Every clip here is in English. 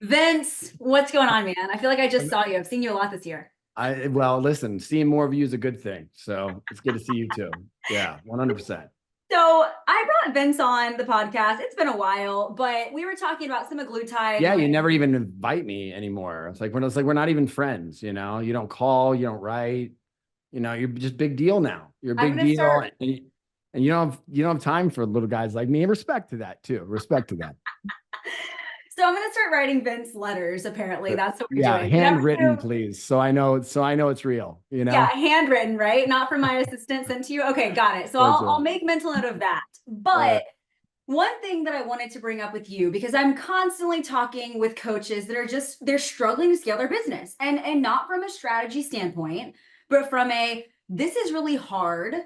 Vince, what's going on, man? I feel like I just saw you. I've seen you a lot this year. Well, listen, seeing more of you is a good thing. So it's good to see you too. Yeah, 100%. So I brought Vince on the podcast. It's been a while, but we were talking about semaglutide. Yeah, you never even invite me anymore. It's like we're not even friends, you know. You don't call, you don't write, you're just big deal now. You're a I'm big going to deal, start. and you don't have time for little guys like me. And respect to that too. Respect to that. So I'm going to start writing Vince letters. Apparently, that's what we're Yeah, doing. You never handwritten, knew. please. So I know it's real, you Yeah, know? handwritten, right? Not from my assistant sent to you. Okay, got it. So That's I'll right. make mental note of that. All right. But one thing that I wanted to bring up with you, because I'm constantly talking with coaches that are just they're struggling to scale their business, and not from a strategy standpoint, but from a this is really hard, Mm,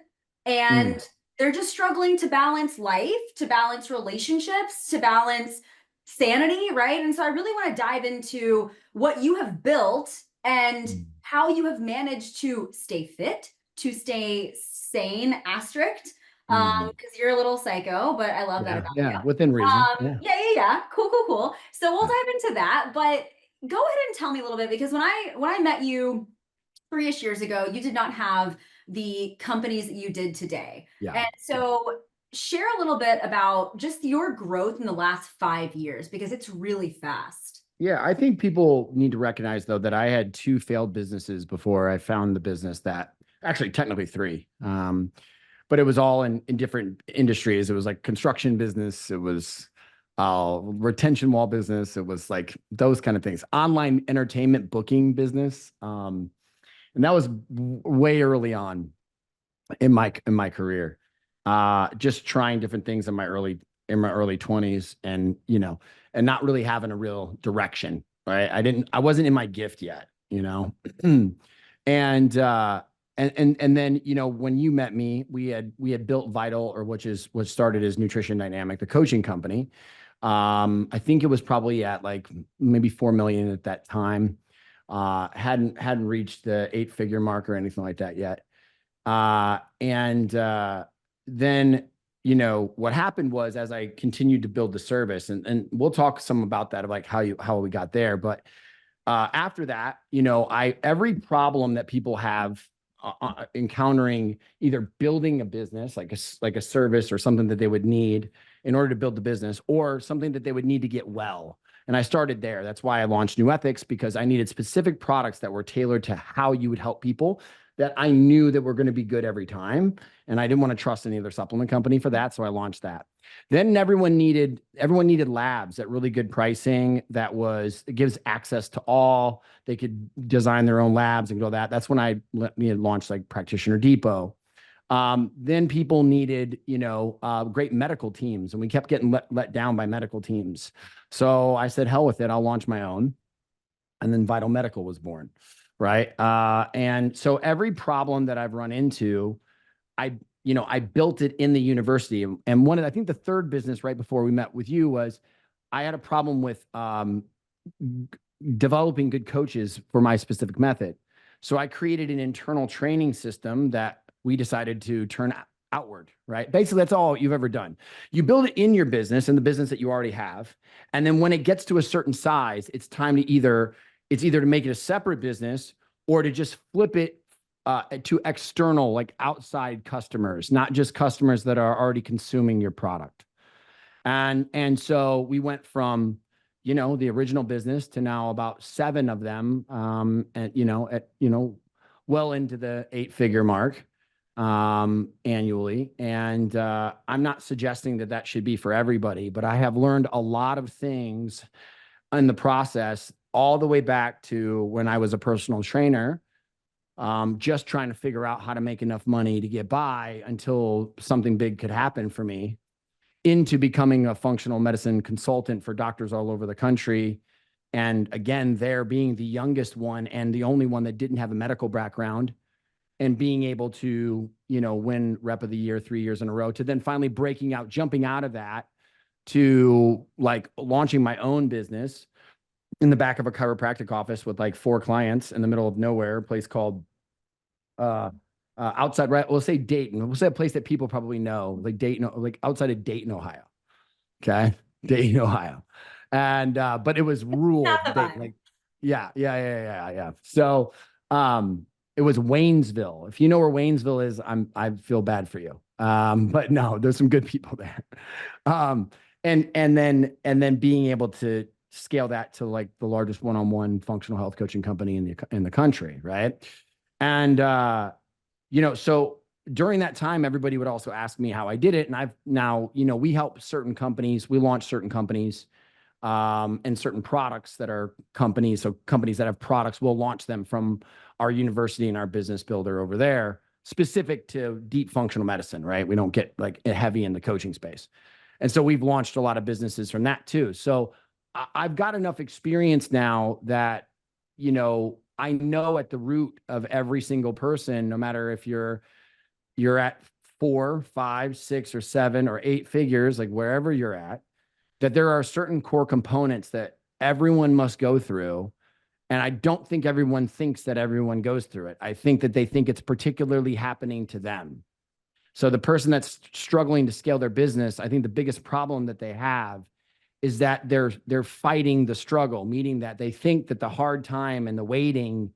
and they're just struggling to balance life, to balance relationships, to balance sanity, right? And so I really want to dive into what you have built and mm. how you have managed to stay fit, to stay sane, asterisk, Mm. because you're a little psycho, but I love that Yeah, about you. yeah, within reason. Yeah. Yeah. Cool, cool, cool. So we'll Yeah. dive into that, but go ahead and tell me a little bit because when I met you 3-ish years ago, you did not have the companies that you did today. Yeah. And so share a little bit about just your growth in the last 5 years because it's really fast. Yeah, I think people need to recognize though that I had two failed businesses before I found the business that actually technically three. But it was all in different industries. It was like construction business, it was retention wall business, it was like those kind of things. Online entertainment booking business. And that was way early on in my career. Just trying different things in my early 20s and and not really having a real direction, right? I wasn't in my gift yet, you know. And and then when you met me, we had built Vital, or which is what started as Nutrition Dynamic, the coaching company. I think it was probably at like maybe 4 million at that time. Hadn't reached the 8-figure mark or anything like that yet. And then, what happened was as I continued to build the service, and we'll talk some about that, of like how we got there. But after that, every problem that people have encountering either building a business, like a service or something that they would need in order to build the business, or something that they would need to get well. And I started there. That's why I launched New Ethics, because I needed specific products that were tailored to how you would help people, that I knew that were going to be good every time. And I didn't want to trust any other supplement company for that. So I launched that. Then everyone needed labs at really good pricing it gives access to all. They could design their own labs and go that. That's when I launched like Practitioner Depot. Then people needed, great medical teams, and we kept getting let down by medical teams. So I said, hell with it, I'll launch my own. And then Vital Medical was born, right? And so every problem that I've run into, I built it in the university. And I think the third business right before we met with you was I had a problem with developing good coaches for my specific method. So I created an internal training system that we decided to turn outward, right? Basically, that's all you've ever done. You build it in your business, in the business that you already have. And then when it gets to a certain size, it's time to either to make it a separate business or to just flip it to external, like outside customers, not just customers that are already consuming your product. And so we went from, the original business to now about 7 of them, and well into the 8-figure mark annually. And I'm not suggesting that that should be for everybody, but I have learned a lot of things in the process, all the way back to when I was a personal trainer, just trying to figure out how to make enough money to get by until something big could happen for me, into becoming a functional medicine consultant for doctors all over the country. And again, there being the youngest one and the only one that didn't have a medical background, and being able to, win Rep of the Year 3 years in a row, to then finally jumping out of that to like launching my own business in the back of a chiropractic office with like 4 clients in the middle of nowhere, a place called uh outside, right? We'll say Dayton. We'll say a place that people probably know, like Dayton, like outside of Dayton, Ohio. Okay. Dayton, Ohio. And but it was Not rural the big, vibe. like yeah. So it was Waynesville. If you know where Waynesville is, I feel bad for you. But no, there's some good people there. Um, and then being able to scale that to like the largest one-on-one functional health coaching company in the country, right? And so during that time, everybody would also ask me how I did it. And I've now, we help certain companies, we launch certain companies and certain products that are companies. So companies that have products, we'll launch them from our university and our business builder over there, specific to deep functional medicine, right? We don't get like heavy in the coaching space. And so we've launched a lot of businesses from that too. So I've got enough experience now that, I know at the root of every single person, no matter if you're at 4, 5, 6, or 7 or 8 figures, like wherever you're at, that there are certain core components that everyone must go through. And I don't think everyone thinks that everyone goes through it. I think that they think it's particularly happening to them. So the person that's struggling to scale their business, I think the biggest problem that they have is that they're fighting the struggle, meaning that they think that the hard time and the waiting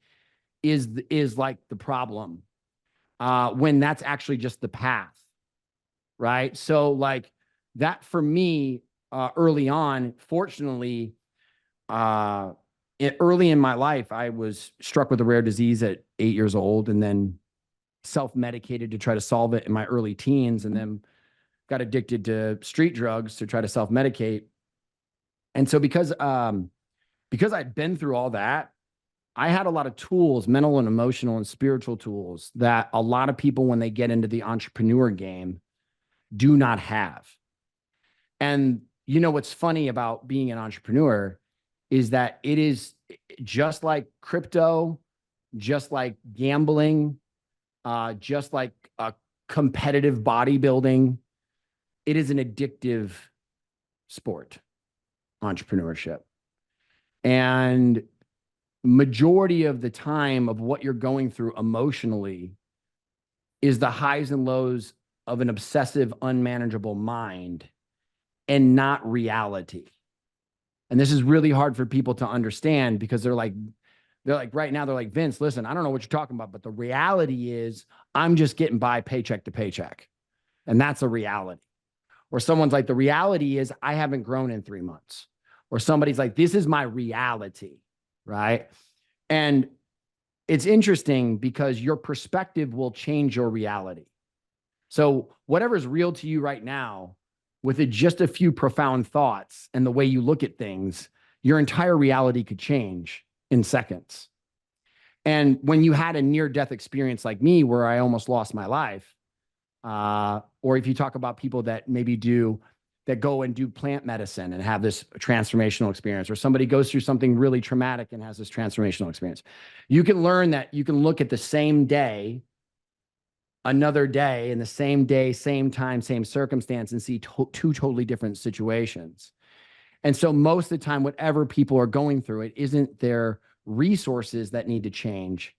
is like the problem, when that's actually just the path, right? So like that for me, early on, fortunately, early in my life, I was struck with a rare disease at 8 years old, and then self-medicated to try to solve it in my early teens, and then got addicted to street drugs to try to self-medicate. And so because I'd been through all that, I had a lot of tools, mental and emotional and spiritual tools that a lot of people, when they get into the entrepreneur game, do not have. And what's funny about being an entrepreneur is that it is just like crypto, just like gambling, just like competitive bodybuilding. It is an addictive sport, entrepreneurship. And majority of the time of what you're going through emotionally is the highs and lows of an obsessive, unmanageable mind, and not reality. And this is really hard for people to understand, because they're like right now, they're like, Vince, listen, I don't know what you're talking about, but the reality is I'm just getting by paycheck to paycheck. And that's a reality. Or someone's like, the reality is I haven't grown in 3 months. Or somebody's like, this is my reality, right? And it's interesting because your perspective will change your reality. So whatever's real to you right now, with just a few profound thoughts and the way you look at things, your entire reality could change in seconds. And when you had a near-death experience like me, where I almost lost my life, or if you talk about people that go and do plant medicine and have this transformational experience, or somebody goes through something really traumatic and has this transformational experience, you can learn that you can look at the same day, another day, in the same day, same time, same circumstance, and see two totally different situations. And so most of the time, whatever people are going through, it isn't their resources that need to change.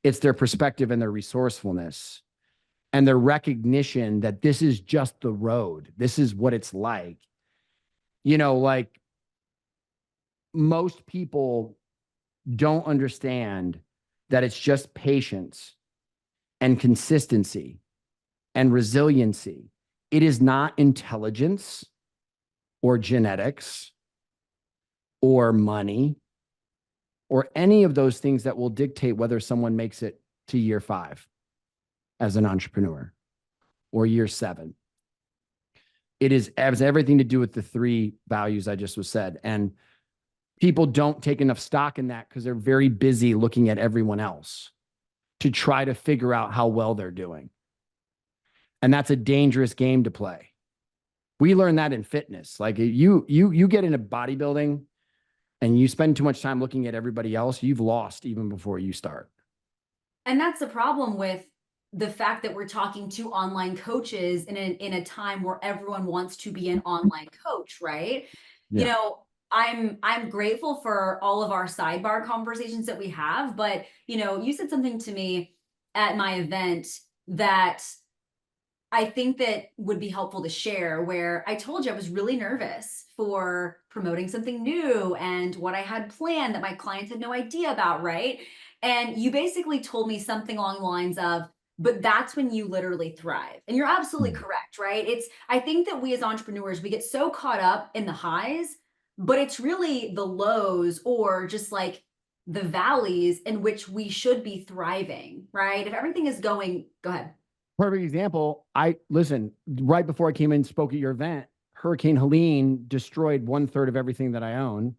It's their perspective and their resourcefulness and their recognition that this is just the road. This is what it's like. Like most people don't understand that it's just patience and consistency and resiliency. It is not intelligence or genetics or money or any of those things that will dictate whether someone makes it to year 5 as an entrepreneur, or year 7. It has everything to do with the 3 values I just was said. And people don't take enough stock in that because they're very busy looking at everyone else to try to figure out how well they're doing. And that's a dangerous game to play. We learn that in fitness. Like you get into bodybuilding and you spend too much time looking at everybody else, you've lost even before you start. And that's the problem with the fact that we're talking to online coaches in a time where everyone wants to be an online coach, right? Yeah. I'm grateful for all of our sidebar conversations that we have, but you said something to me at my event that I think that would be helpful to share, where I told you I was really nervous for promoting something new and what I had planned that my clients had no idea about, right? And you basically told me something along the lines of, but that's when you literally thrive. And you're absolutely Mm. correct, right? I think that we as entrepreneurs, we get so caught up in the highs, but it's really the lows or just like the valleys in which we should be thriving, right? If everything is going, go ahead. Perfect example. Listen, right before I came in and spoke at your event, Hurricane Helene destroyed 1/3 of everything that I own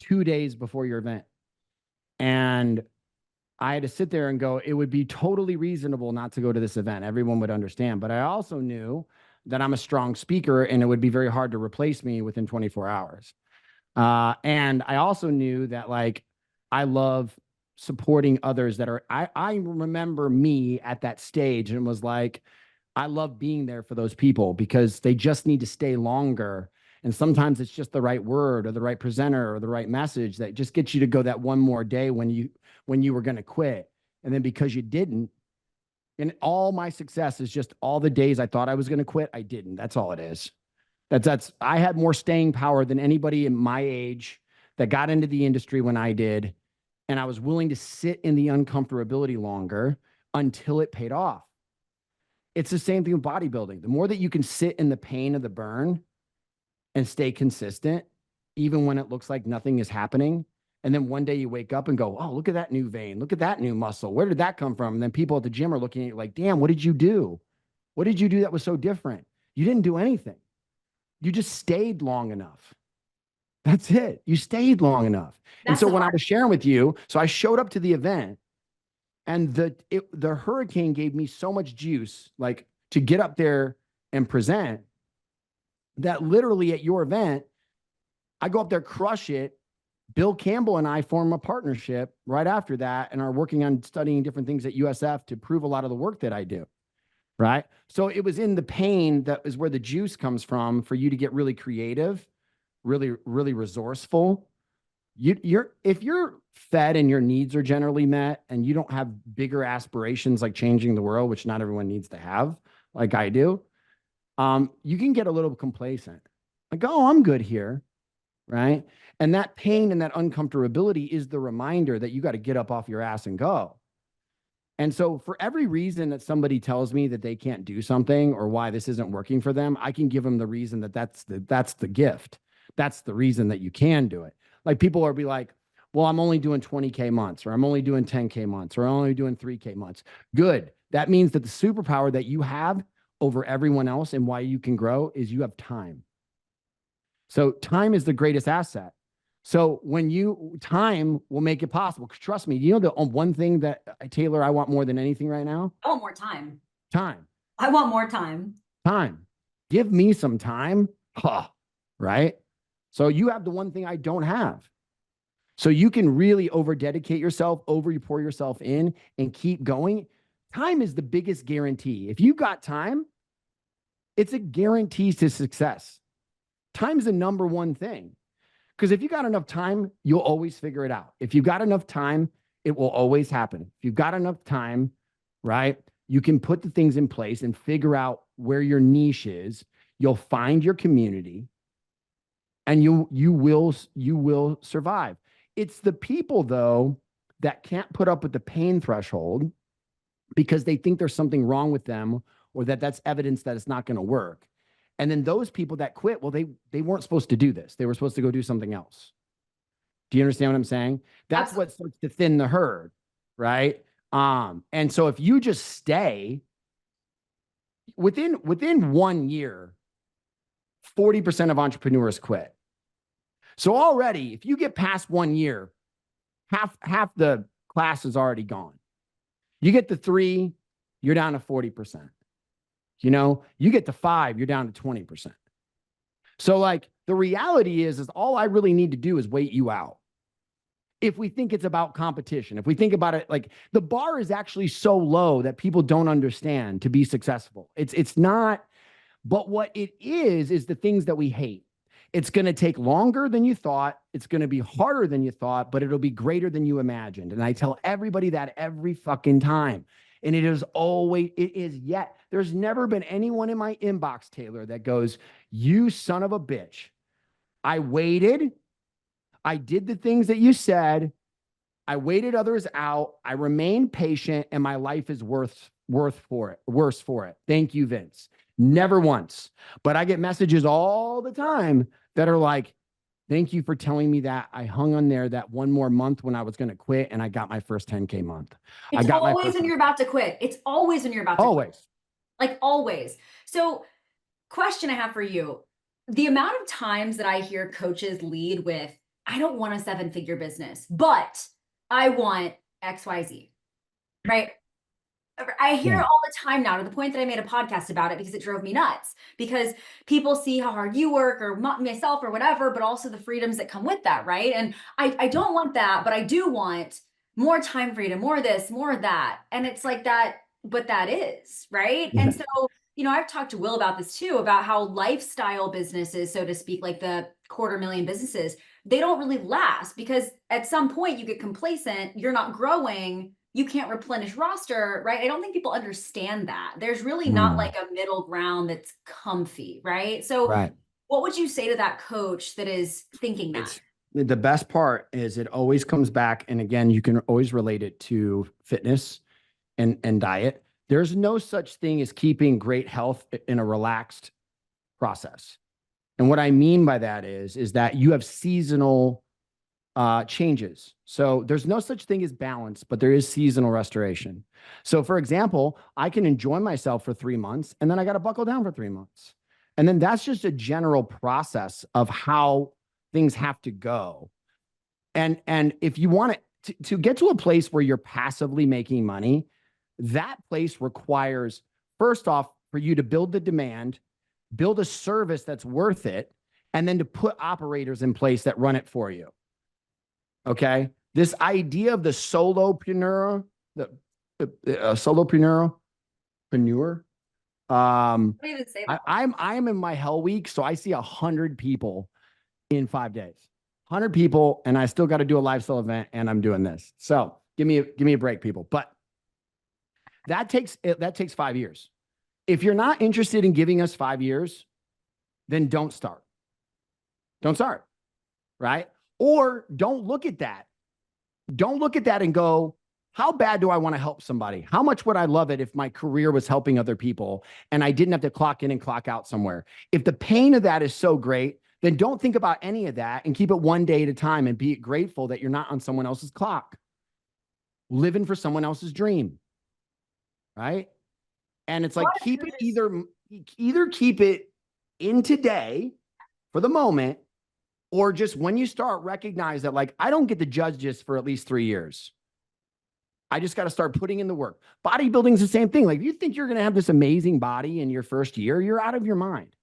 2 days before your event. And I had to sit there and go, it would be totally reasonable not to go to this event. Everyone would understand. But I also knew that I'm a strong speaker and it would be very hard to replace me within 24 hours. And I also knew that like I love supporting others that are, I remember me at that stage and was like, I love being there for those people because they just need to stay longer. And sometimes it's just the right word or the right presenter or the right message that just gets you to go that one more day when you were going to quit. And then because you didn't, and all my success is just all the days I thought I was going to quit, I didn't. That's all it is. I had more staying power than anybody in my age that got into the industry when I did. And I was willing to sit in the uncomfortability longer until it paid off. It's the same thing with bodybuilding. The more that you can sit in the pain of the burn and stay consistent, even when it looks like nothing is happening. And then one day you wake up and go, oh, look at that new vein. Look at that new muscle. Where did that come from? And then people at the gym are looking at you like, damn, what did you do? What did you do that was so different? You didn't do anything. You just stayed long enough. That's it. You stayed long enough. And That's so the when I hard. was sharing with you, so I showed up to the event and the hurricane gave me so much juice, like to get up there and present, that literally at your event, I go up there, crush it. Bill Campbell and I form a partnership right after that and are working on studying different things at USF to prove a lot of the work that I do. Right. So it was in the pain that is where the juice comes from for you to get really creative, really, really resourceful. If you're fed and your needs are generally met and you don't have bigger aspirations like changing the world, which not everyone needs to have, like I do, you can get a little complacent. Like, oh, I'm good here. Right. And that pain and that uncomfortability is the reminder that you got to get up off your ass and go. And so for every reason that somebody tells me that they can't do something or why this isn't working for them, I can give them the reason that that's the gift. That's the reason that you can do it. Like people are be like, well, I'm only doing 20K months, or I'm only doing 10K months, or I'm only doing 3K months. Good. That means that the superpower that you have over everyone else and why you can grow is you have time. So time is the greatest asset. So time will make it possible. Trust me, you know the one thing that Taeler, I want more than anything right now? I want more time. Time. I want more time. Time. Give me some time. Huh. Right? So you have the one thing I don't have. So you can really over dedicate yourself, over pour yourself in and keep going. Time is the biggest guarantee. If you got time, it's a guarantee to success. Time's the number one thing. Because if you got enough time, you'll always figure it out. If you got enough time, it will always happen. If you've got enough time, right, you can put the things in place and figure out where your niche is. You'll find your community and you will survive. It's the people, though, that can't put up with the pain threshold because they think there's something wrong with them or that's evidence that it's not going to work. And then those people that quit, well, they weren't supposed to do this. They were supposed to go do something else. Do you understand what I'm saying? That's Absolutely. what starts to thin the herd, right? And so if you just stay within 1 year, 40% of entrepreneurs quit. So already, if you get past 1 year, half the class is already gone. You get to 3, you're down to 40%. You know, you get to 5, you're down to 20%. So like the reality is all I really need to do is wait you out. If we think it's about competition, if we think about it, like the bar is actually so low that people don't understand to be successful. It's not, but what it is the things that we hate. It's going to take longer than you thought. It's going to be harder than you thought, but it'll be greater than you imagined. And I tell everybody that every fucking time. And it is yet. There's never been anyone in my inbox, Taeler, that goes, you son of a bitch. I waited. I did the things that you said. I waited others out. I remained patient, and my life is worse for it. Thank you, Vince. Never once. But I get messages all the time that are like, thank you for telling me that. I hung on there that one more month when I was going to quit, and I got my first 10K month. It's always when you're about to quit. It's always when you're about to quit. Always. Like always. So, question I have for you. The amount of times that I hear coaches lead with, I don't want a 7-figure business, but I want XYZ, right? I hear it all the time now, to the point that I made a podcast about it because it drove me nuts, because people see how hard you work, or myself or whatever, but also the freedoms that come with that, right? And I don't want that, but I do want more time freedom, more of this, more of that. And it's like that, but that is, right? Yeah. And so, I've talked to Will about this too, about how lifestyle businesses, so to speak, like the 250,000 businesses, they don't really last, because at some point you get complacent, you're not growing, you can't replenish roster, right? I don't think people understand that. There's really not like a middle ground that's comfy, right? So Right. what would you say to that coach that is thinking that? The best part is it always comes back. And again, you can always relate it to fitness and diet. There's no such thing as keeping great health in a relaxed process. And what I mean by that is that you have seasonal changes. So there's no such thing as balance, but there is seasonal restoration. So for example, I can enjoy myself for 3 months, and then I got to buckle down for 3 months. And then that's just a general process of how things have to go. And if you want to get to a place where you're passively making money, that place requires, first off, for you to build the demand, build a service that's worth it, and then to put operators in place that run it for you. Okay. This idea of the solopreneur, solopreneur. I'm in my hell week, so I see 100 people in 5 days. 100 people, and I still got to do a lifestyle event, and I'm doing this. So give me a break, people. But that takes 5 years. If you're not interested in giving us 5 years, then don't start. Don't start, right? Or don't look at that. Don't look at that and go, how bad do I want to help somebody? How much would I love it if my career was helping other people and I didn't have to clock in and clock out somewhere? If the pain of that is so great, then don't think about any of that and keep it one day at a time and be grateful that you're not on someone else's clock, living for someone else's dream, right? And it's like, keep it either keep it in today for the moment, or just when you start recognize that, like, I don't get to judge this for at least 3 years. I just got to start putting in the work. Bodybuilding is the same thing. Like, if you think you're going to have this amazing body in your first year, you're out of your mind.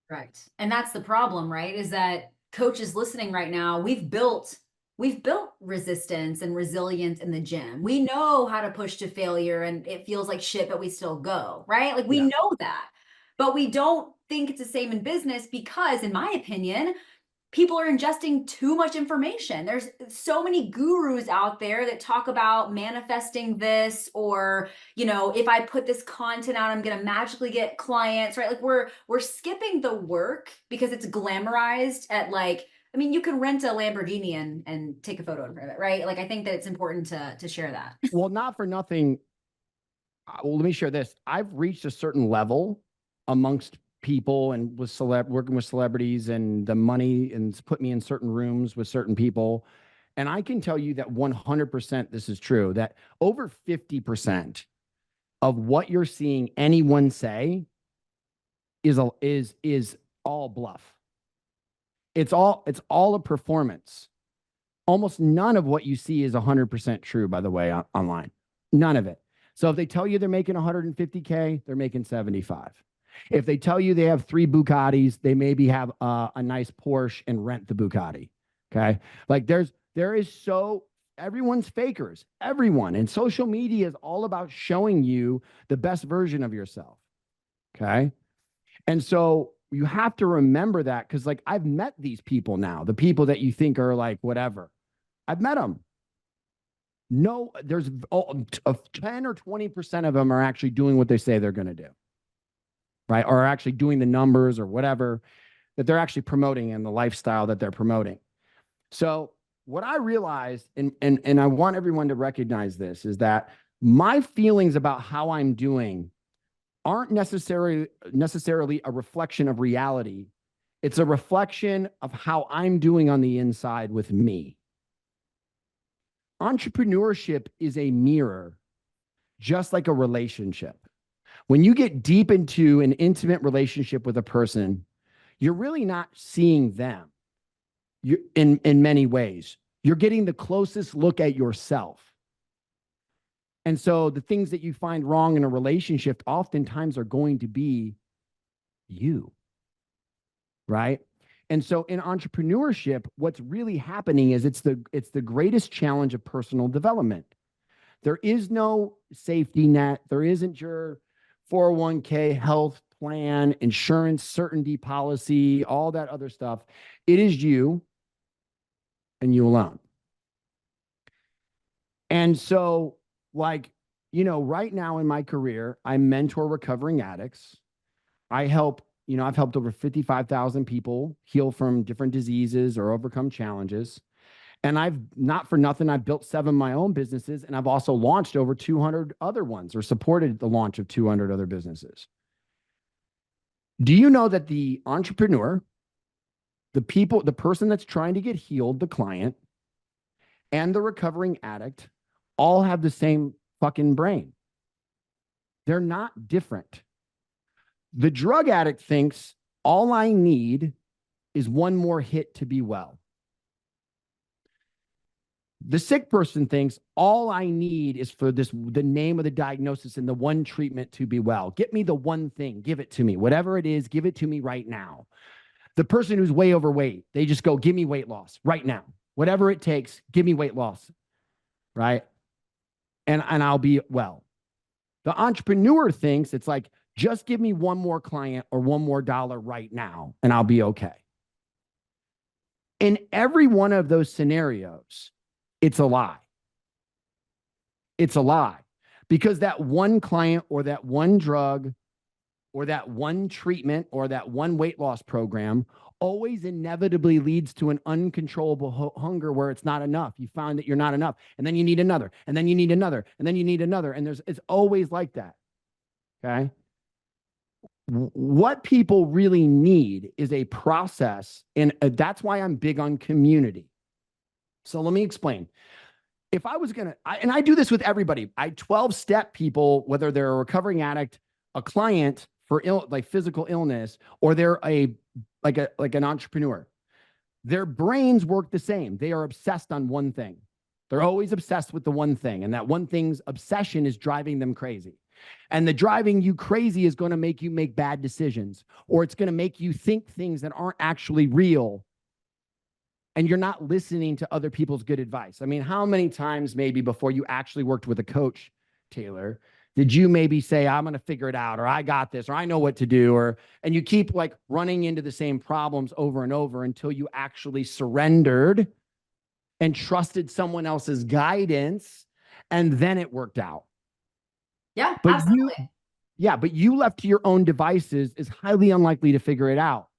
Right. And that's the problem, right? Is that coaches listening right now, we've built resistance and resilience in the gym. We know how to push to failure, and it feels like shit, but we still go, right? Like, we know that, but we don't think it's the same in business, because in my opinion, people are ingesting too much information. There's so many gurus out there that talk about manifesting this, or, if I put this content out, I'm going to magically get clients, right? Like, we're skipping the work because it's glamorized at, like, I mean, you can rent a Lamborghini and take a photo in front of it, right? Like, I think that it's important to share that. Well, not for nothing. Well, let me share this. I've reached a certain level amongst people and with working with celebrities, and the money and put me in certain rooms with certain people. And I can tell you that 100% this is true, that over 50% of what you're seeing anyone say is all bluff. It's all a performance. Almost none of what you see is 100% true, by the way, online. None of it. So if they tell you they're making 150K, they're making 75. If they tell you they have 3 Bugattis, they maybe have a nice Porsche and rent the Bugatti. Okay. Like, everyone's fakers, everyone. And social media is all about showing you the best version of yourself. Okay. And so you have to remember that, because, like, I've met these people now, the people that you think are like whatever. I've met them. No, there's 10 or 20% of them are actually doing what they say they're going to do, right? Or actually doing the numbers or whatever that they're actually promoting and the lifestyle that they're promoting. So what I realized, and I want everyone to recognize this, is that my feelings about how I'm doing aren't necessarily a reflection of reality. It's a reflection of how I'm doing on the inside with me. Entrepreneurship is a mirror, just like a relationship. When you get deep into an intimate relationship with a person, you're really not seeing them. In many ways, you're getting the closest look at yourself. And so the things that you find wrong in a relationship oftentimes are going to be you, right? And so in entrepreneurship, what's really happening is it's the greatest challenge of personal development. There is no safety net. There isn't your 401k health plan, insurance certainty policy, all that other stuff. It is you and you alone. And so, like, right now in my career, I mentor recovering addicts. I've helped over 55,000 people heal from different diseases or overcome challenges. And I've not for nothing, I've built 7 of my own businesses, and I've also launched over 200 other ones or supported the launch of 200 other businesses. Do you know that the entrepreneur, the person that's trying to get healed, the client, and the recovering addict all have the same fucking brain? They're not different. The drug addict thinks all I need is one more hit to be well. The sick person thinks all I need is for the name of the diagnosis and the one treatment to be well. Get me the one thing, give it to me. Whatever it is, give it to me right now. The person who's way overweight, they just go, give me weight loss right now. Whatever it takes, give me weight loss, right? And I'll be well. The entrepreneur thinks it's like, just give me one more client or one more dollar right now, and I'll be okay. In every one of those scenarios, it's a lie. It's a lie. Because that one client or that one drug or that one treatment or that one weight loss program always inevitably leads to an uncontrollable hunger where it's not enough. You find that you're not enough, and then you need another, and then you need another, and then you need another. And it's always like that. Okay. What people really need is a process. And that's why I'm big on community. So let me explain. If I was going to, and I do this with everybody, I 12-step people, whether they're a recovering addict, a client for like physical illness, or they're like an entrepreneur. Their brains work the same. They are obsessed on one thing. They're always obsessed with the one thing. And that one thing's obsession is driving them crazy. And the driving you crazy is going to make you make bad decisions, or it's going to make you think things that aren't actually real. And you're not listening to other people's good advice. I mean, how many times maybe before you actually worked with a coach, Taeler, did you maybe say, I'm going to figure it out, or I got this, or I know what to do, and you keep like running into the same problems over and over until you actually surrendered and trusted someone else's guidance, and then it worked out. Yeah, but absolutely. But you left to your own devices is highly unlikely to figure it out.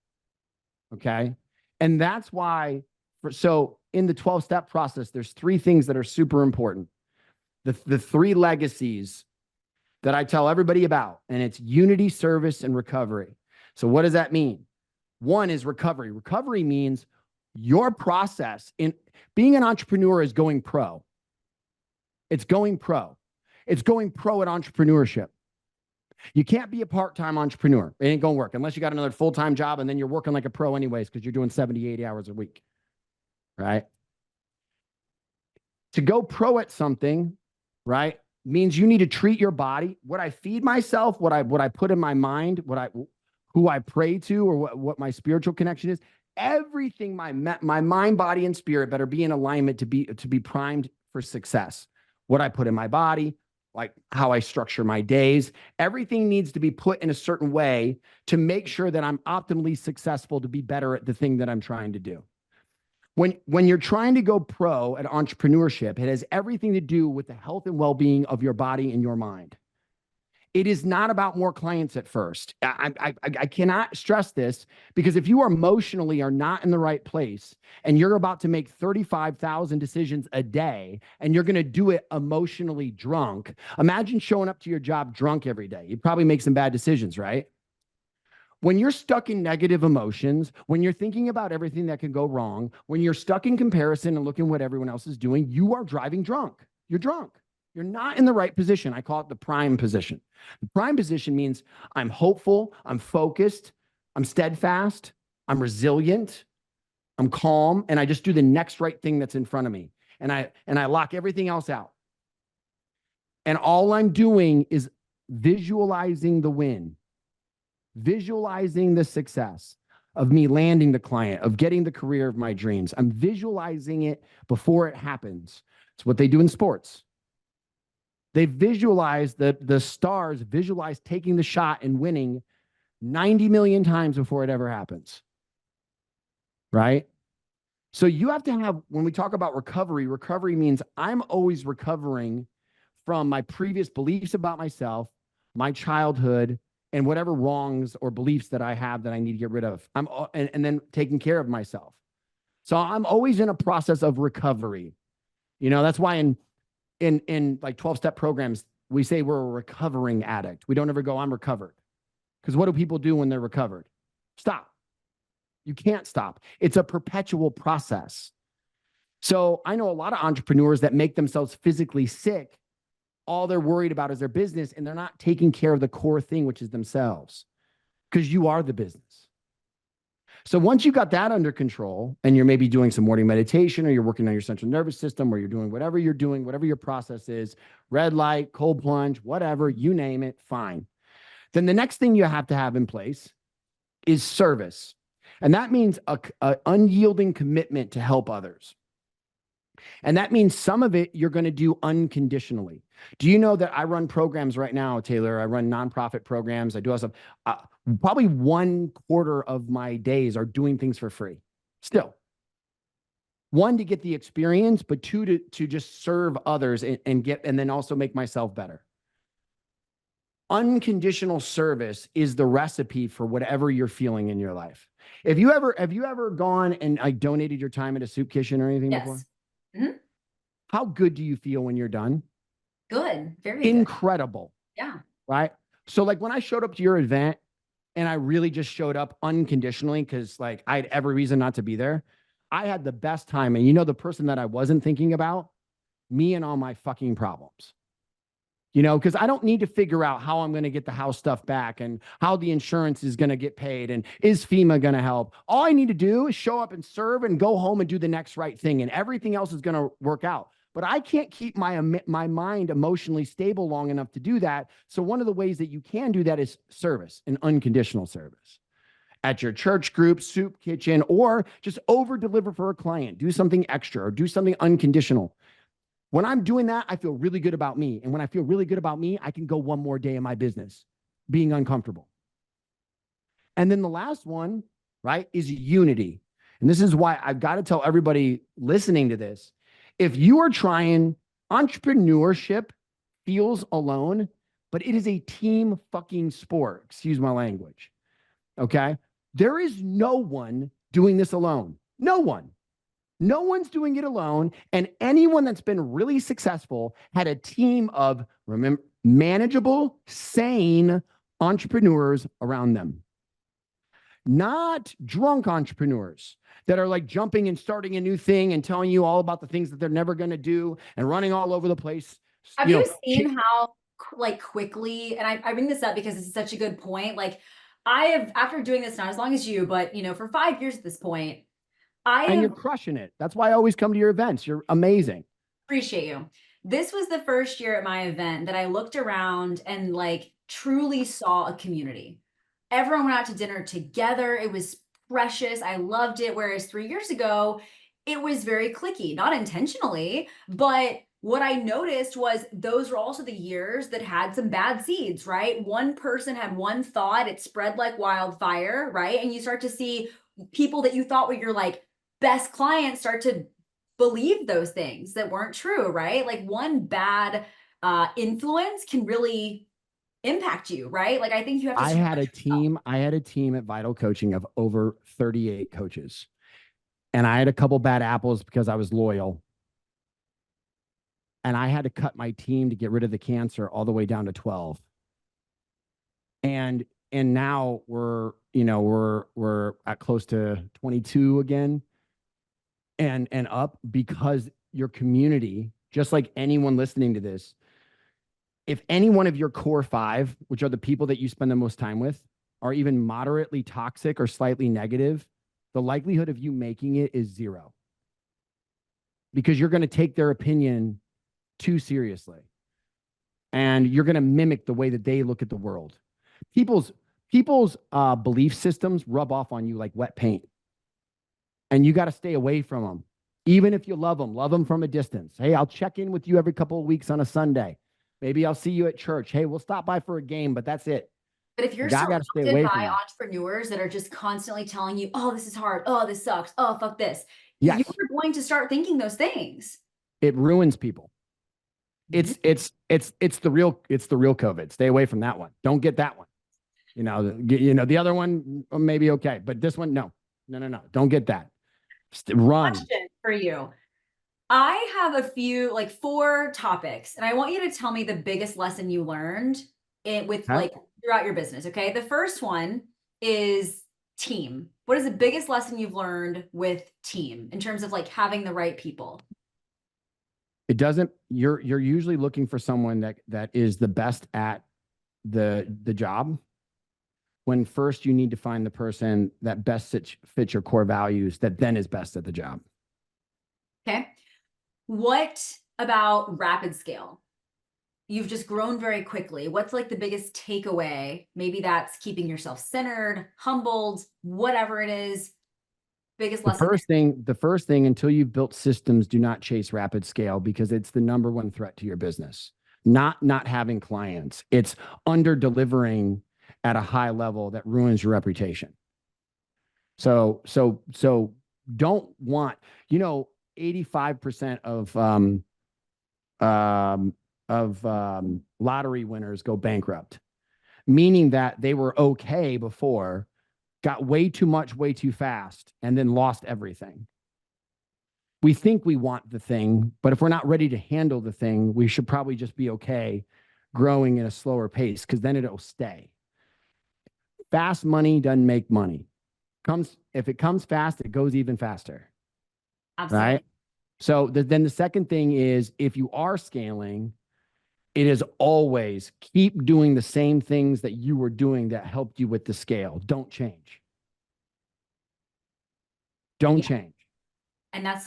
Okay. And that's why, so in the 12-step process, there's 3 things that are super important. The 3 legacies that I tell everybody about, and it's unity, service, and recovery. So what does that mean? 1 is recovery. Recovery means your process in being an entrepreneur is going pro. It's going pro. It's going pro at entrepreneurship. You can't be a part-time entrepreneur. It ain't going to work unless you got another full-time job, and then you're working like a pro anyways because you're doing 70, 80 hours a week, right? To go pro at something, right, means you need to treat your body. What I feed myself, what I put in my mind, who I pray to, or what my spiritual connection is, everything, my mind, body, and spirit better be in alignment to be primed for success. What I put in my body, like how I structure my days, everything needs to be put in a certain way to make sure that I'm optimally successful to be better at the thing that I'm trying to do. When you're trying to go pro at entrepreneurship, it has everything to do with the health and well-being of your body and your mind. It is not about more clients at first. I cannot stress this, because if you emotionally are not in the right place and you're about to make 35,000 decisions a day and you're going to do it emotionally drunk, imagine showing up to your job drunk every day. You'd probably make some bad decisions, right? When you're stuck in negative emotions, when you're thinking about everything that could go wrong, when you're stuck in comparison and looking what everyone else is doing, you are driving drunk. You're drunk. You're not in the right position. I call it the prime position. The prime position means I'm hopeful, I'm focused, I'm steadfast, I'm resilient, I'm calm, and I just do the next right thing that's in front of me. And I lock everything else out. And all I'm doing is visualizing the win, visualizing the success of me landing the client, of getting the career of my dreams. I'm visualizing it before it happens. It's what they do in sports. They visualize the stars visualize taking the shot and winning 90 million times before it ever happens. Right? So you have to have, when we talk about recovery, recovery means I'm always recovering from my previous beliefs about myself, my childhood, and whatever wrongs or beliefs that I have that I need to get rid of. And then taking care of myself. So I'm always in a process of recovery. You know, that's why in like 12-step programs, we say we're a recovering addict. We don't ever go, I'm recovered. Because what do people do when they're recovered? Stop. You can't stop. It's a perpetual process. So I know a lot of entrepreneurs that make themselves physically sick. All they're worried about is their business, and they're not taking care of the core thing, which is themselves, because you are the business. So once you got that under control and you're maybe doing some morning meditation, or you're working on your central nervous system, or you're doing, whatever your process is, red light, cold plunge, whatever, you name it, fine. Then the next thing you have to have in place is service. And that means a unyielding commitment to help others. And that means some of it you're going to do unconditionally. Do you know that I run programs right now, Taeler? I run nonprofit programs. I do all stuff. Probably 1/4 of my days are doing things for free. Still. One, to get the experience, but two, to just serve others and then also make myself better. Unconditional service is the recipe for whatever you're feeling in your life. Have you ever gone and donated your time at a soup kitchen or anything before? Mm-hmm. How good do you feel when you're done? Good. Very good. Incredible. Yeah. Right? So like when I showed up to your event and I really just showed up unconditionally because like I had every reason not to be there, I had the best time. And you know, the person that I wasn't thinking about, me and all my fucking problems. You know, because I don't need to figure out how I'm going to get the house stuff back and how the insurance is going to get paid and is FEMA going to help. All I need to do is show up and serve and go home and do the next right thing, and everything else is going to work out. But I can't keep my mind emotionally stable long enough to do that. So one of the ways that you can do that is service, and unconditional service. At your church group, soup kitchen, or just over deliver for a client. Do something extra or do something unconditional. When I'm doing that, I feel really good about me. And when I feel really good about me, I can go one more day in my business being uncomfortable. And then the last one, right, is unity. And this is why I've got to tell everybody listening to this. If you are trying, entrepreneurship feels alone, but it is a team fucking sport. Excuse my language. Okay? There is no one doing this alone. No one. No one's doing it alone. And anyone that's been really successful had a team of manageable, sane entrepreneurs around them. Not drunk entrepreneurs that are like jumping and starting a new thing and telling you all about the things that they're never going to do and running all over the place. Have you seen how like quickly, and I bring this up because this is such a good point. Like I have, after doing this not as long as you, but you know, for 5 years at this point, and you're crushing it. That's why I always come to your events. You're amazing. Appreciate you. This was the first year at my event that I looked around and like truly saw a community. Everyone went out to dinner together. It was precious. I loved it. Whereas 3 years ago, it was very cliquey, not intentionally, but what I noticed was those were also the years that had some bad seeds, right? One person had one thought, it spread like wildfire, right? And you start to see people that you thought were your like best clients start to believe those things that weren't true, right? Like one bad influence can really impact you, right? Like I think you have to I surround had a yourself. team, I had a team at Vidal Coaching of over 38 coaches. And I had a couple bad apples because I was loyal. And I had to cut my team to get rid of the cancer all the way down to 12. And now we're at close to 22 again and up, because your community, just like anyone listening to this, if any one of your core five, which are the people that you spend the most time with, are even moderately toxic or slightly negative, the likelihood of you making it is zero, because you're going to take their opinion too seriously and you're going to mimic the way that they look at the world. People's belief systems rub off on you like wet paint, and you got to stay away from them. Even if you love them from a distance. Hey, I'll check in with you every couple of weeks on a Sunday. Maybe I'll see you at church. Hey, we'll stop by for a game, but that's it. But if you're I got to stay surrounded away by from them. entrepreneurs that are just constantly telling you, oh, this is hard. Oh, this sucks. Oh, fuck this. Yes, You're going to start thinking those things. it ruins people. Mhm. It's the real COVID. Stay away from that one. Don't get that one. The other one maybe okay, but this one, no. Don't get that. Run. Question for you. I have a few, like 4 topics, and I want you to tell me the biggest lesson you learned with Huh? like throughout your business. Okay. The first one is team. What is the biggest lesson you've learned with team in terms of like having the right people? It doesn't. You're usually looking for someone that is the best at the job, when first you need to find the person that best fits your core values, that then is best at the job. Okay. What about rapid scale? You've just grown very quickly. What's like the biggest takeaway? Maybe that's keeping yourself centered, humbled, whatever it is. Biggest lesson The first thing, until you've built systems, do not chase rapid scale, because it's the number one threat to your business. Not having clients. It's under delivering at a high level that ruins your reputation. So don't want, 85% of lottery winners go bankrupt, meaning that they were okay before, got way too much, way too fast, and then lost everything. We think we want the thing, but if we're not ready to handle the thing, we should probably just be okay growing at a slower pace, because then it'll stay. Fast money doesn't make money. If it comes fast, it goes even faster. Absolutely. Right? So then the second thing is, if you are scaling, it is always keep doing the same things that you were doing that helped you with the scale. Don't change. Don't change. And that's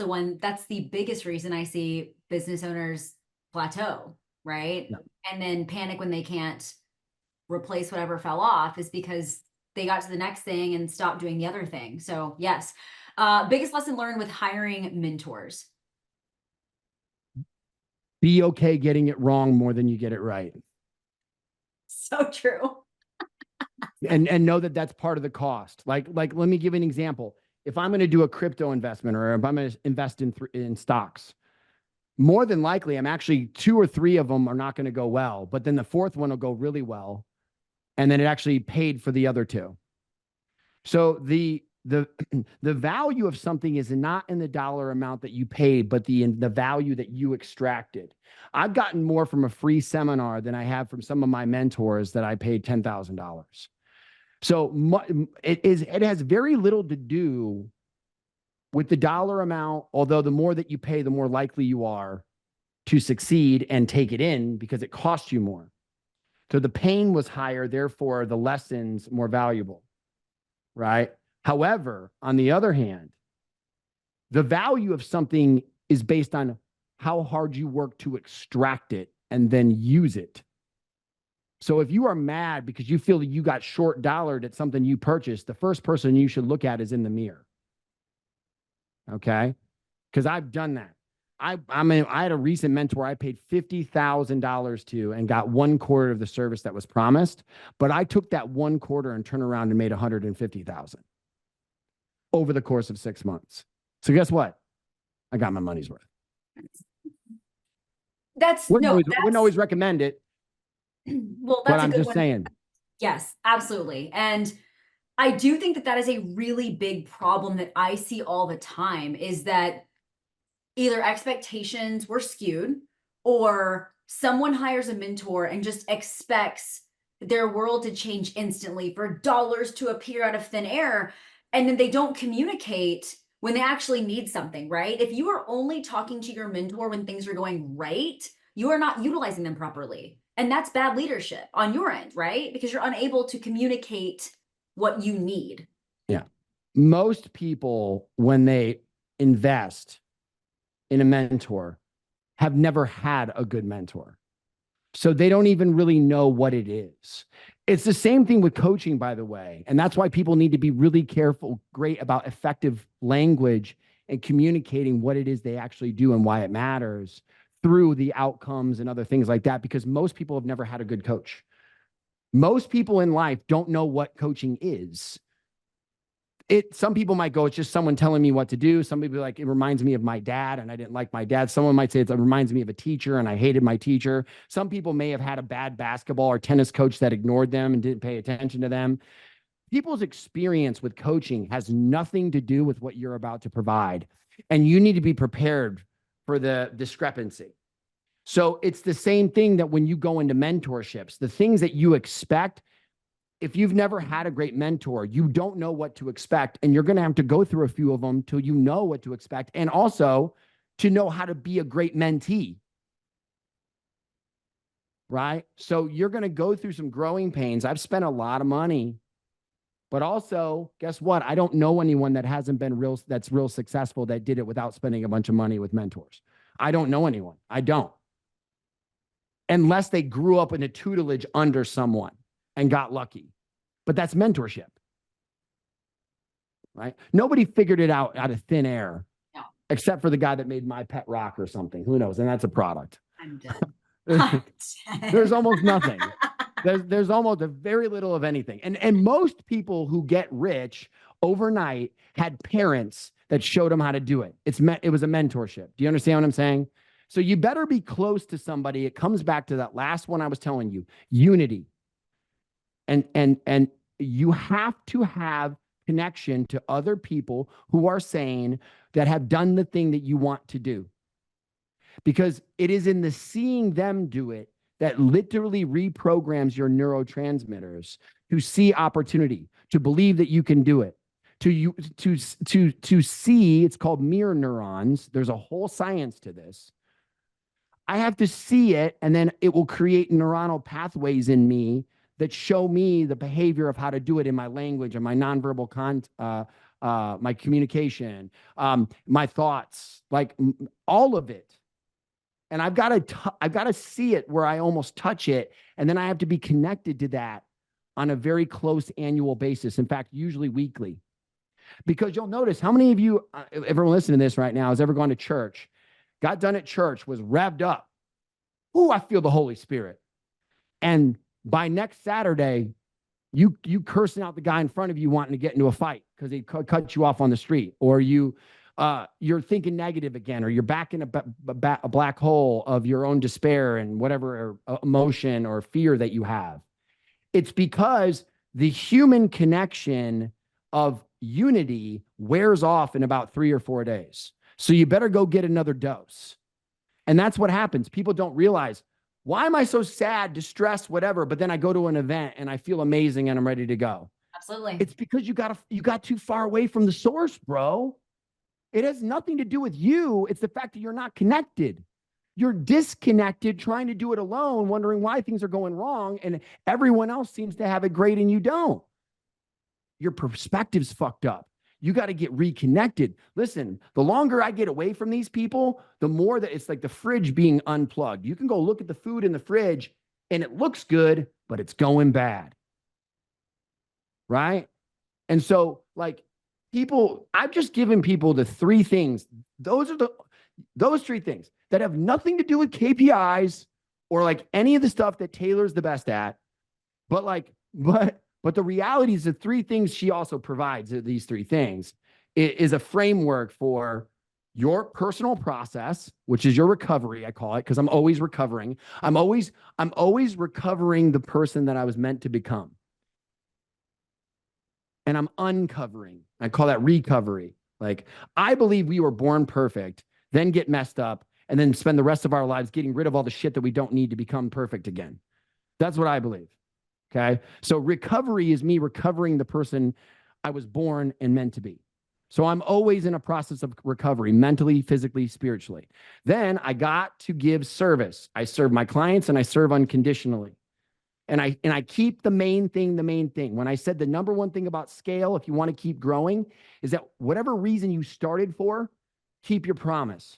the biggest reason I see business owners plateau, right? No. And then panic when they can't replace whatever fell off, is because they got to the next thing and stopped doing the other thing. So yes. Biggest lesson learned with hiring mentors. Be okay getting it wrong more than you get it right. So true. And know that that's part of the cost. Like let me give you an example. If I'm going to do a crypto investment, or if I'm going to invest in stocks, more than likely, I'm actually 2 or 3 of them are not going to go well, but then the fourth one will go really well. And then it actually paid for the other 2. So the value of something is not in the dollar amount that you paid, but the value that you extracted. I've gotten more from a free seminar than I have from some of my mentors that I paid $10,000. So it has very little to do with the dollar amount, although the more that you pay, the more likely you are to succeed and take it in, because it costs you more. So the pain was higher, therefore the lessons more valuable, right? However, on the other hand, the value of something is based on how hard you work to extract it and then use it. So if you are mad because you feel that you got short dollared at something you purchased, the first person you should look at is in the mirror. Okay? Because I've done that. I had a recent mentor I paid $50,000 to and got 1/4 of the service that was promised, but I took that 1/4 and turned around and made $150,000 over the course of 6 months. So guess what? I got my money's worth. That's Wouldn't always recommend it, well, but that's a I'm good just one. saying. Yes, absolutely. And I do think that that is a really big problem that I see all the time is that either expectations were skewed or someone hires a mentor and just expects their world to change instantly for dollars to appear out of thin air. And then they don't communicate when they actually need something, right? If you are only talking to your mentor when things are going right, you are not utilizing them properly. And that's bad leadership on your end, right? Because you're unable to communicate what you need. Yeah. Most people, when they invest in a mentor, have never had a good mentor. So they don't even really know what it is. It's the same thing with coaching, by the way. And that's why people need to be really careful, great about effective language and communicating what it is they actually do and why it matters through the outcomes and other things like that, because most people have never had a good coach. Most people in life don't know what coaching is. Some people might go, it's just someone telling me what to do. Some people like, it reminds me of my dad and I didn't like my dad. Someone might say it reminds me of a teacher and I hated my teacher. Some people may have had a bad basketball or tennis coach that ignored them and didn't pay attention to them. People's experience with coaching has nothing to do with what you're about to provide. And you need to be prepared for the discrepancy. So it's the same thing that when you go into mentorships, the things that you expect, if you've never had a great mentor, you don't know what to expect. And you're going to have to go through a few of them till you know what to expect. And also to know how to be a great mentee. Right? So you're going to go through some growing pains. I've spent a lot of money, but also guess what? I don't know anyone that hasn't been that's real successful that did it without spending a bunch of money with mentors. I don't know anyone. I don't. Unless they grew up in a tutelage under someone and got lucky. But that's mentorship, right? Nobody figured it out of thin air, No. Except for the guy that made My Pet Rock or something. Who knows? And that's a product. I'm done. There's almost nothing. There's almost a very little of anything. And most people who get rich overnight had parents that showed them how to do it. It was a mentorship. Do you understand what I'm saying? So you better be close to somebody. It comes back to that last one I was telling you, unity. And you have to have connection to other people who are sane that have done the thing that you want to do. Because it is in the seeing them do it that literally reprograms your neurotransmitters to see opportunity, to believe that you can do it, to see. It's called mirror neurons. There's a whole science to this. I have to see it, and then it will create neuronal pathways in me that show me the behavior of how to do it in my language and my nonverbal my communication, my thoughts, like all of it. And I've got to see it where I almost touch it. And then I have to be connected to that on a very close annual basis. In fact, usually weekly, because you'll notice how many of you, everyone listening to this right now, has ever gone to church, got done at church, was revved up. Ooh, I feel the Holy Spirit. And by next Saturday, you cursing out the guy in front of you wanting to get into a fight because he cut you off on the street, or you're thinking negative again, or you're back in a black hole of your own despair and whatever emotion or fear that you have. It's because the human connection of unity wears off in about 3 or 4 days. So you better go get another dose. And that's what happens. People don't realize, why am I so sad, distressed, whatever? But then I go to an event and I feel amazing and I'm ready to go. Absolutely. It's because you got too far away from the source, bro. It has nothing to do with you. It's the fact that you're not connected. You're disconnected, trying to do it alone, wondering why things are going wrong. And everyone else seems to have it great and you don't. Your perspective's fucked up. You got to get reconnected. Listen, the longer I get away from these people, the more that it's like the fridge being unplugged. You can go look at the food in the fridge and it looks good, but it's going bad. Right? And so like I've just given people the 3 things. Those 3 things that have nothing to do with KPIs or like any of the stuff that Taeler's the best at. But the reality is the 3 things she also provides are these 3 things is a framework for your personal process, which is your recovery, I call it, because I'm always recovering. I'm always recovering the person that I was meant to become. And I'm uncovering. I call that recovery. Like, I believe we were born perfect, then get messed up, and then spend the rest of our lives getting rid of all the shit that we don't need to become perfect again. That's what I believe. Okay. So recovery is me recovering the person I was born and meant to be. So I'm always in a process of recovery, mentally, physically, spiritually. Then I got to give service. I serve my clients and I serve unconditionally. And I keep the main thing. When I said the number one thing about scale, if you want to keep growing, is that whatever reason you started for, keep your promise.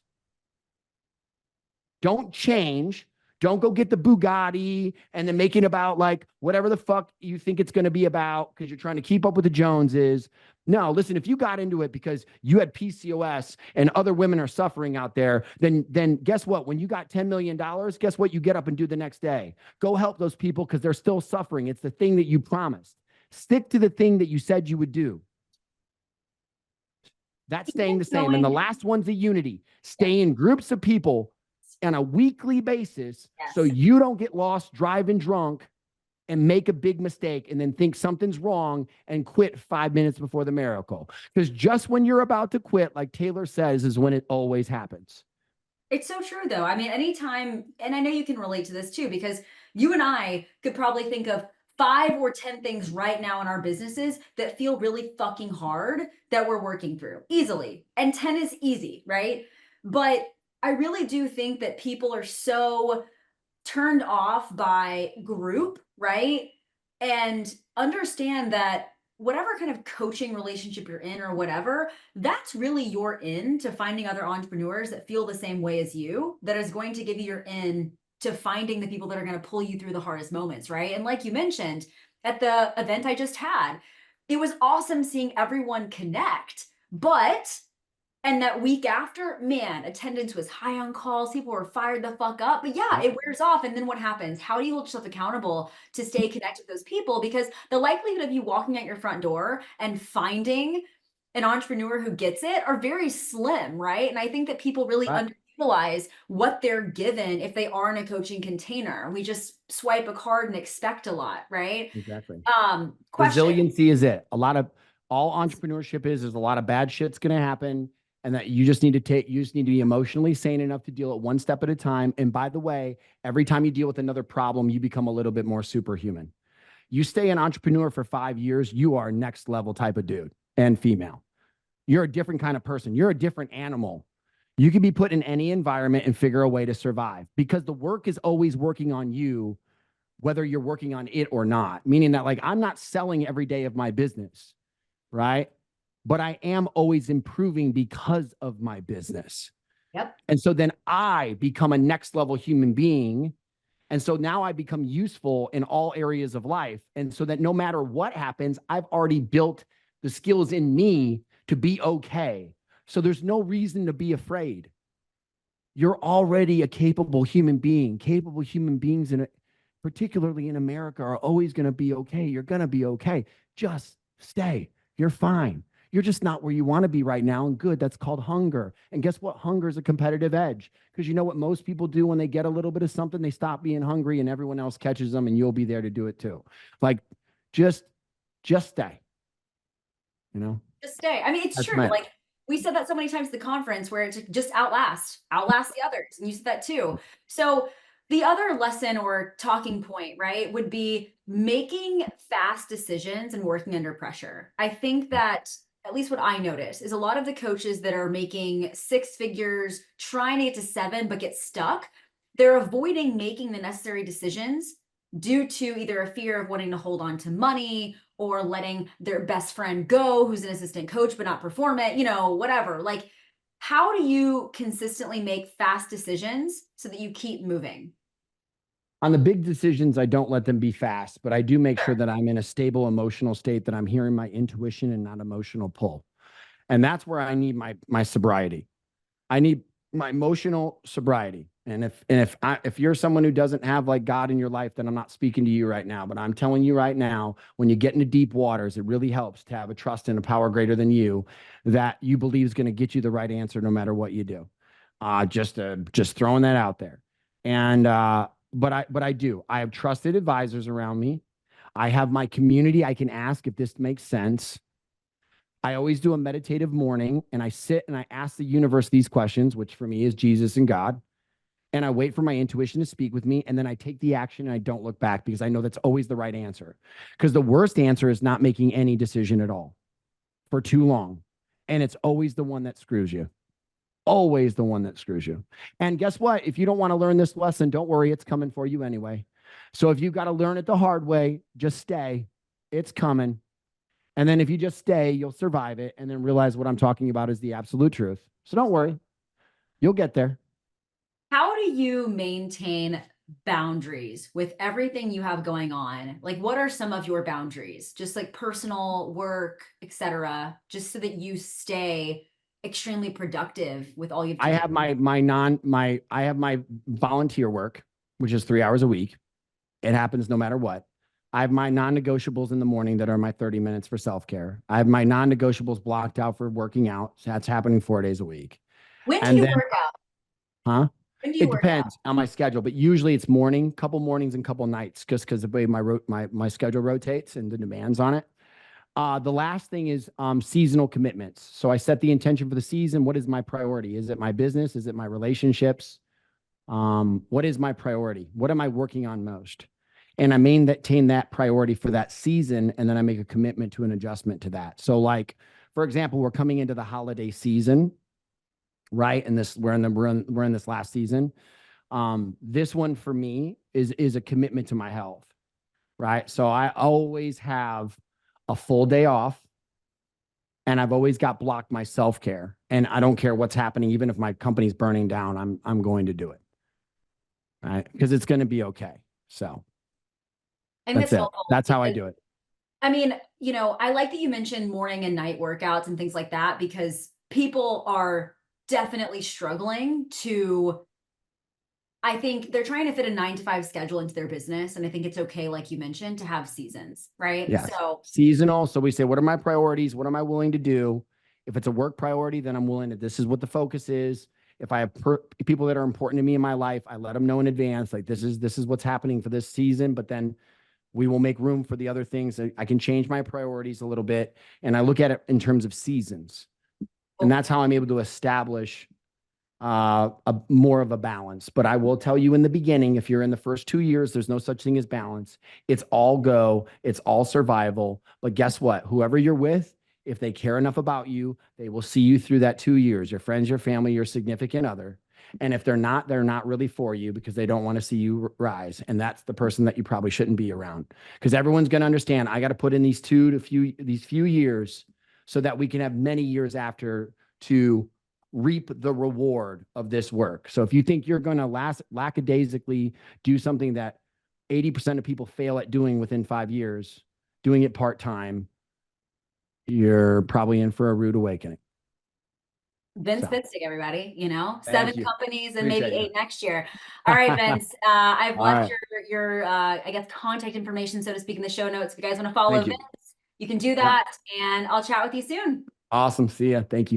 Don't change. Don't go get the Bugatti and then make it about like whatever the fuck you think it's going to be about because you're trying to keep up with the Joneses. No, listen, if you got into it because you had PCOS and other women are suffering out there, then guess what? When you got $10 million, guess what you get up and do the next day? Go help those people because they're still suffering. It's the thing that you promised. Stick to the thing that you said you would do. That's staying the same. And the last one's the unity. Stay in groups of people on a weekly basis, so you don't get lost driving drunk and make a big mistake and then think something's wrong and quit 5 minutes before the miracle. Because just when you're about to quit, like Taeler says, is when it always happens. It's so true, though. I mean, anytime, and I know you can relate to this too, because you and I could probably think of 5 or 10 things right now in our businesses that feel really fucking hard that we're working through easily. And 10 is easy, right? But I really do think that people are so turned off by group, right? And understand that whatever kind of coaching relationship you're in or whatever, that's really your in to finding other entrepreneurs that feel the same way as you, that is going to give you your in to finding the people that are going to pull you through the hardest moments, right? And like you mentioned at the event I just had, it was awesome seeing everyone connect, but and that week after, man, attendance was high on calls. People were fired the fuck up. But yeah, it wears off. And then what happens? How do you hold yourself accountable to stay connected with those people? Because the likelihood of you walking out your front door and finding an entrepreneur who gets it are very slim, right? And I think that people really underutilize what they're given if they are in a coaching container. We just swipe a card and expect a lot, right? Exactly. Question. Resiliency is it. All entrepreneurship is a lot of bad shit's going to happen. And that you just need to be emotionally sane enough to deal it one step at a time. And by the way, every time you deal with another problem, you become a little bit more superhuman. You stay an entrepreneur for 5 years, you are next level type of dude and female. You're a different kind of person. You're a different animal. You can be put in any environment and figure a way to survive because the work is always working on you, whether you're working on it or not. Meaning that like, I'm not selling every day of my business, right? But I am always improving because of my business. Yep. And so then I become a next level human being. And so now I become useful in all areas of life. And so that no matter what happens, I've already built the skills in me to be okay. So there's no reason to be afraid. You're already a capable human being. Capable human beings, particularly in America, are always going to be okay. You're going to be okay. Just stay. You're fine. You're just not where you want to be right now. And good, that's called hunger. And guess what? Hunger is a competitive edge. Because you know what most people do when they get a little bit of something, they stop being hungry and everyone else catches them and you'll be there to do it too. Like, just stay. You know? Just stay. I mean, it's true. Like we said that so many times at the conference where it's just outlast the others. And you said that too. So the other lesson or talking point, right, would be making fast decisions and working under pressure. I think that at least what I notice is a lot of the coaches that are making 6 figures, trying to get to 7, but get stuck, they're avoiding making the necessary decisions due to either a fear of wanting to hold on to money or letting their best friend go, who's an assistant coach, but not perform it, whatever. Like, how do you consistently make fast decisions so that you keep moving? On the big decisions, I don't let them be fast, but I do make sure that I'm in a stable emotional state, that I'm hearing my intuition and not emotional pull. And that's where I need my sobriety. I need my emotional sobriety. And if you're someone who doesn't have like God in your life, then I'm not speaking to you right now. But I'm telling you right now, when you get into deep waters, it really helps to have a trust in a power greater than you that you believe is going to get you the right answer no matter what you do. Just throwing that out there. And but I do. I have trusted advisors around me. I have my community I can ask if this makes sense. I always do a meditative morning and I sit and I ask the universe these questions, which for me is Jesus and God. And I wait for my intuition to speak with me. And then I take the action and I don't look back because I know that's always the right answer. Because the worst answer is not making any decision at all for too long. And it's always the one that screws you. Always the one that screws you. And guess what? If you don't want to learn this lesson, don't worry, it's coming for you anyway. So if you've got to learn it the hard way, just stay. It's coming. And then if you just stay, you'll survive it and then realize what I'm talking about is the absolute truth. So don't worry, you'll get there. How do you maintain boundaries with everything you have going on? Like, what are some of your boundaries? Just like personal, work, etc., just so that you stay extremely productive with all you've I have I have my volunteer work, which is 3 hours a week. It happens no matter what. I have my non-negotiables in the morning that are my 30 minutes for self-care. I have my non-negotiables blocked out for working out. So that's happening 4 days a week. When do And you then, work out? huh? When do you It work out? depends on my schedule, but usually it's morning, couple mornings and couple nights, just because the way my schedule rotates and the demands on it. The last thing is seasonal commitments. So I set the intention for the season. What is my priority? Is it my business? Is it my relationships? What is my priority? What am I working on most? And I maintain that priority for that season, and then I make a commitment to an adjustment to that. So, like for example, we're coming into the holiday season, right? And this we're in this last season. This one for me is a commitment to my health, right? So I always have a full day off, and I've always got blocked my self care, and I don't care what's happening, even if my company's burning down, I'm going to do it, right? Because it's going to be okay. So I think that's that's it. helpful That's how I because do it. I mean, I like that you mentioned morning and night workouts and things like that because people are definitely struggling to, I think they're trying to fit a 9 to 5 schedule into their business. And I think it's okay, like you mentioned, to have seasons, right? Yes. So, Seasonal. So we say, what are my priorities? What am I willing to do? If it's a work priority, then I'm willing to, this is what the focus is. If I have people that are important to me in my life, I let them know in advance, like this is what's happening for this season, but then we will make room for the other things. I can change my priorities a little bit. And I look at it in terms of seasons. And that's how I'm able to establish a more of a balance. But I will tell you in the beginning, if you're in the first 2 years, there's no such thing as balance. It's all go, it's all survival. But guess what? Whoever you're with, if they care enough about you, they will see you through that 2 years, your friends, your family, your significant other. And if they're not really for you because they don't want to see you rise. And that's the person that you probably shouldn't be around. Because everyone's going to understand, I got to put in these few years so that we can have many years after to reap the reward of this work. So if you think you're going to lackadaisically do something that 80% of people fail at doing within 5 years, doing it part-time, you're probably in for a rude awakening. Vince So Pitstick, everybody, thank 7 you. companies and maybe Appreciate you. 8 next year. All right, Vince. I've All left right. your I guess contact information, so to speak, in the show notes. If you guys want to follow Thank you. Vince, you can do Yep. that, and I'll chat with you soon. Awesome. See ya. Thank you.